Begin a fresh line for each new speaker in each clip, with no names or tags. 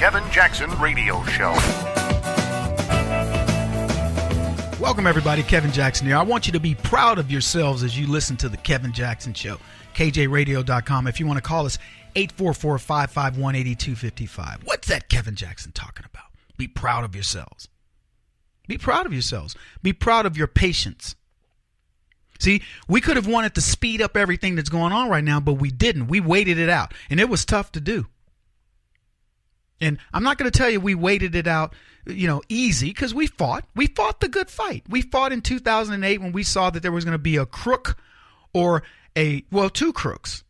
Kevin Jackson Radio Show.
Welcome, everybody. Kevin Jackson here. I want you to be proud of yourselves as you listen to the Kevin Jackson Show. KJRadio.com. If you want to call us, 844-551-8255. What's that Kevin Jackson talking about? Be proud of yourselves. Be proud of yourselves. Be proud of your patience. See, we could have wanted to speed up everything that's going on right now, but we didn't. We waited it out, and it was tough to do. And I'm not going to tell you we waited it out, easy, because we fought. We fought the good fight. We fought in 2008 when we saw that there was going to be a crook or two crooks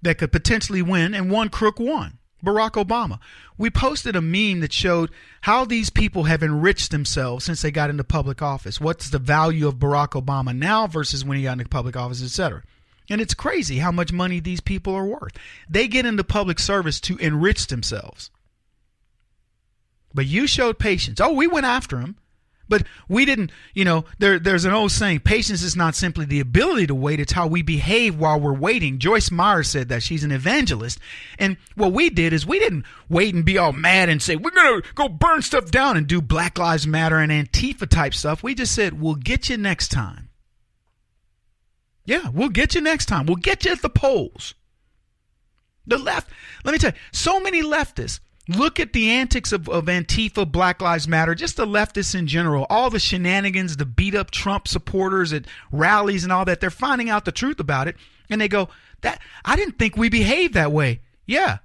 that could potentially win, and one crook won, Barack Obama. We posted a meme that showed how these people have enriched themselves since they got into public office. What's the value of Barack Obama now versus when he got into public office, etc. And it's crazy how much money these people are worth. They get into public service to enrich themselves. But you showed patience. Oh, we went after him. But we didn't, there's an old saying, patience is not simply the ability to wait, it's how we behave while we're waiting. Joyce Meyer said that. She's an evangelist. And what we did is we didn't wait and be all mad and say, we're going to go burn stuff down and do Black Lives Matter and Antifa type stuff. We just said, we'll get you next time. Yeah, we'll get you next time. We'll get you at the polls. The left, let me tell you, so many leftists. Look at the antics of Antifa, Black Lives Matter, just the leftists in general, all the shenanigans, the beat up Trump supporters at rallies and all that. They're finding out the truth about it. And they go, I didn't think we behaved that way. Yeah,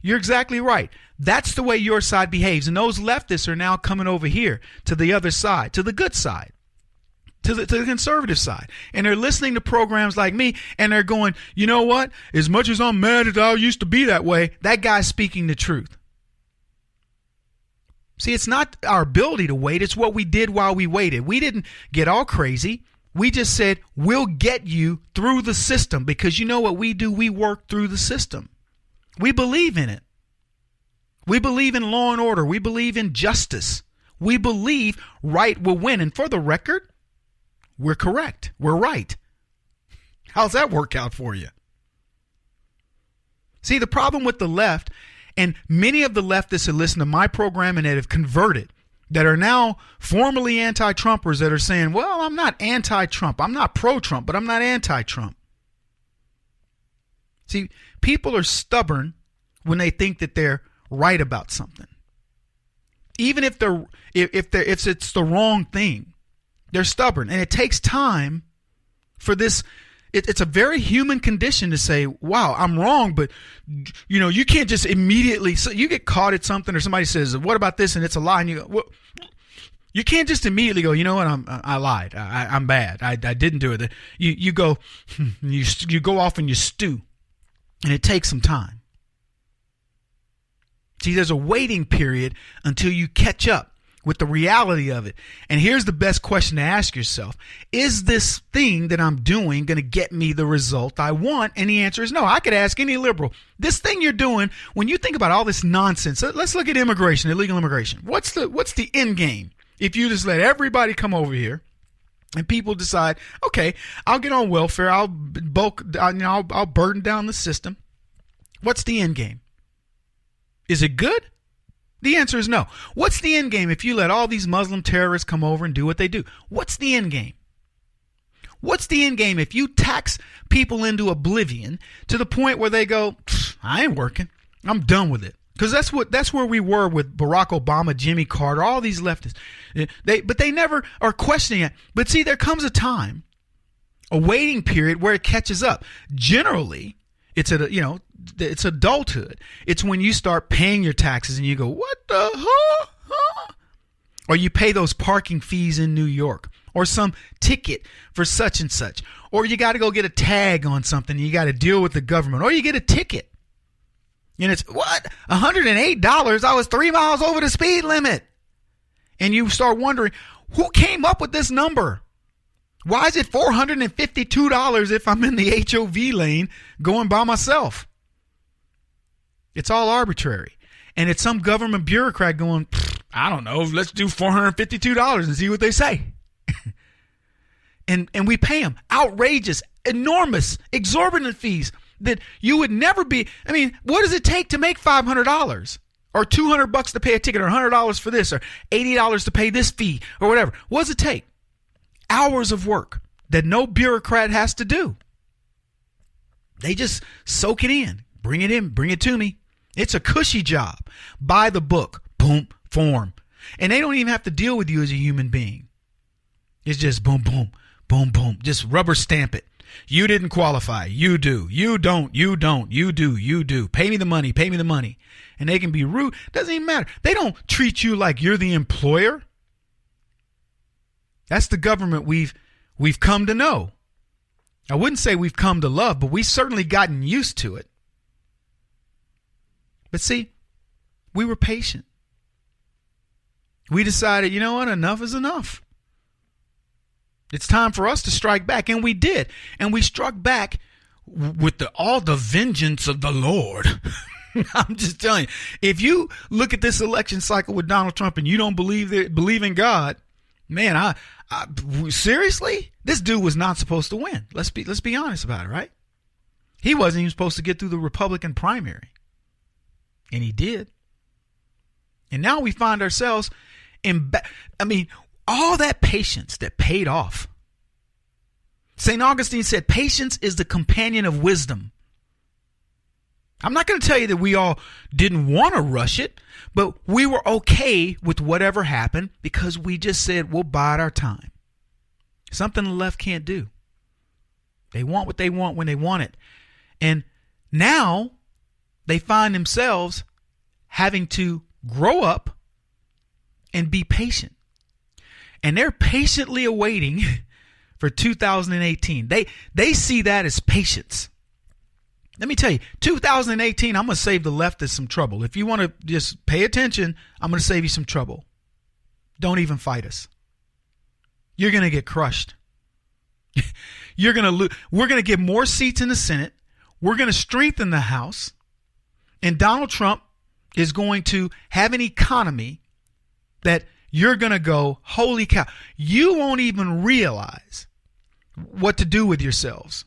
you're exactly right. That's the way your side behaves. And those leftists are now coming over here to the other side, to the good side, to the conservative side. And they're listening to programs like me and they're going, you know what? As much as I'm mad as I used to be that way, that guy's speaking the truth. See, it's not our ability to wait. It's what we did while we waited. We didn't get all crazy. We just said, we'll get you through the system, because you know what we do? We work through the system. We believe in it. We believe in law and order. We believe in justice. We believe right will win. And for the record, we're correct. We're right. How's that work out for you? See, the problem with the left, and many of the leftists that listen to my program and that have converted, that are now formerly anti-Trumpers, that are saying, well, I'm not anti-Trump. I'm not pro-Trump, but I'm not anti-Trump. See, people are stubborn when they think that they're right about something. Even if it's the wrong thing, they're stubborn. And it takes time for this. It's a very human condition to say, wow, I'm wrong, but you can't just immediately, so you get caught at something or somebody says, what about this? And it's a lie. And you go, well, you can't just immediately go, you know what? I lied. I'm bad. I didn't do it. You go, you go off and you stew, and it takes some time. See, there's a waiting period until you catch up with the reality of it. And here's the best question to ask yourself. Is this thing that I'm doing going to get me the result I want? And the answer is no. I could ask any liberal, this thing you're doing, when you think about all this nonsense, let's look at immigration, illegal immigration. What's the end game? If you just let everybody come over here and people decide, okay, I'll get on welfare, I'll burden down the system. What's the end game? Is it good? The answer is no. What's the end game if you let all these Muslim terrorists come over and do what they do? What's the end game? What's the end game if you tax people into oblivion to the point where they go, I ain't working. I'm done with it. Because that's where we were with Barack Obama, Jimmy Carter, all these leftists. But they never are questioning it. But see, there comes a time, a waiting period where it catches up. Generally, it's it's adulthood. It's when you start paying your taxes and you go, what the huh? Or you pay those parking fees in New York, or some ticket for such and such. Or you got to go get a tag on something and you got to deal with the government. Or you get a ticket. And it's, what? $108? I was 3 miles over the speed limit. And you start wondering, who came up with this number? Why is it $452 if I'm in the HOV lane going by myself? It's all arbitrary. And it's some government bureaucrat going, I don't know, let's do $452 and see what they say. and we pay them outrageous, enormous, exorbitant fees that you would never be. I mean, what does it take to make $500? or $200 to pay a ticket, or $100 for this, or $80 to pay this fee, or whatever. What does it take? Hours of work that no bureaucrat has to do. They just soak it in, bring it to me. It's a cushy job. Buy the book, boom, form. And they don't even have to deal with you as a human being. It's just boom, boom, boom, boom. Just rubber stamp it. You didn't qualify. You do. You don't. You don't. You do. You do. Pay me the money. Pay me the money. And they can be rude. Doesn't even matter. They don't treat you like you're the employer. That's the government we've come to know. I wouldn't say we've come to love, but we've certainly gotten used to it. But see, we were patient. We decided, you know what? Enough is enough. It's time for us to strike back. And we did. And we struck back with all the vengeance of the Lord. I'm just telling you, if you look at this election cycle with Donald Trump and you don't believe in God, man, I seriously, this dude was not supposed to win. Let's be honest about it, right? He wasn't even supposed to get through the Republican primary. And he did. And now we find ourselves all that patience that paid off. St. Augustine said, patience is the companion of wisdom. I'm not going to tell you that we all didn't want to rush it, but we were okay with whatever happened because we just said, we'll bide our time. Something the left can't do. They want what they want when they want it. And now they find themselves having to grow up and be patient. And they're patiently awaiting for 2018. They see that as patience. Let me tell you, 2018, I'm going to save the leftists some trouble. If you want to just pay attention, I'm going to save you some trouble. Don't even fight us. You're going to get crushed. We're going to get more seats in the Senate. We're going to strengthen the House. And Donald Trump is going to have an economy that you're going to go, holy cow. You won't even realize what to do with yourselves.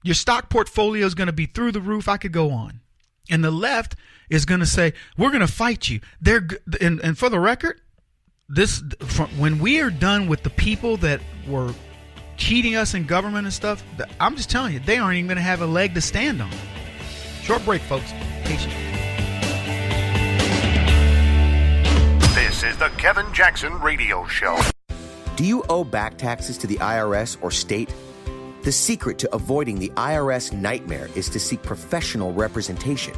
Your stock portfolio is going to be through the roof. I could go on. And the left is going to say, we're going to fight you. And for the record, when we are done with the people that were cheating us in government and stuff, I'm just telling you, they aren't even going to have a leg to stand on. Short break, folks. Patience.
This is the Kevin Jackson Radio Show.
Do you owe back taxes to the IRS or state? The secret to avoiding the IRS nightmare is to seek professional representation.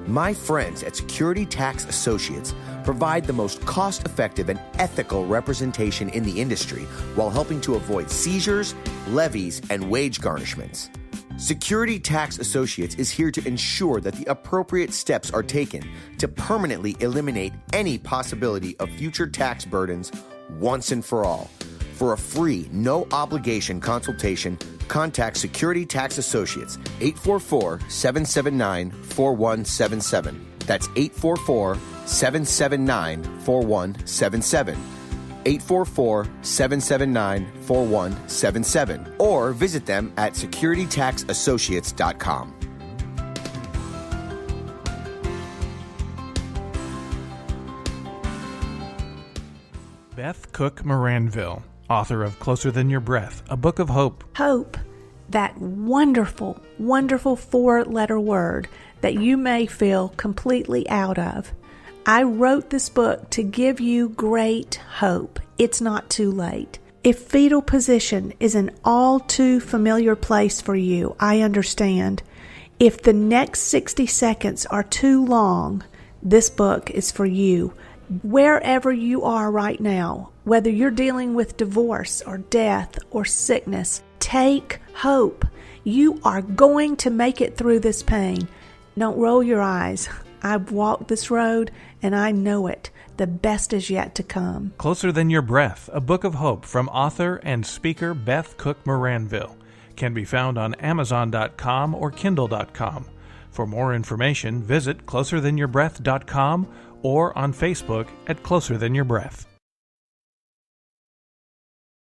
My friends at Security Tax Associates provide the most cost-effective and ethical representation in the industry while helping to avoid seizures, levies, and wage garnishments. Security Tax Associates is here to ensure that the appropriate steps are taken to permanently eliminate any possibility of future tax burdens once and for all. For a free, no-obligation consultation, contact Security Tax Associates, 844-779-4177. That's 844-779-4177. 844-779-4177. Or visit them at securitytaxassociates.com.
Beth Cook Moranville, author of Closer Than Your Breath, a book of hope.
Hope, that wonderful, wonderful 4-letter word that you may feel completely out of. I wrote this book to give you great hope. It's not too late. If fetal position is an all too familiar place for you, I understand. If the next 60 seconds are too long, this book is for you. Wherever you are right now, whether you're dealing with divorce or death or sickness, take hope. You are going to make it through this pain. Don't roll your eyes. I've walked this road and I know it. The best is yet to come.
Closer Than Your Breath, a book of hope from author and speaker Beth Cook Moranville, can be found on Amazon.com or Kindle.com. For more information, visit closerthanyourBreath.com or on Facebook at Closer Than Your Breath.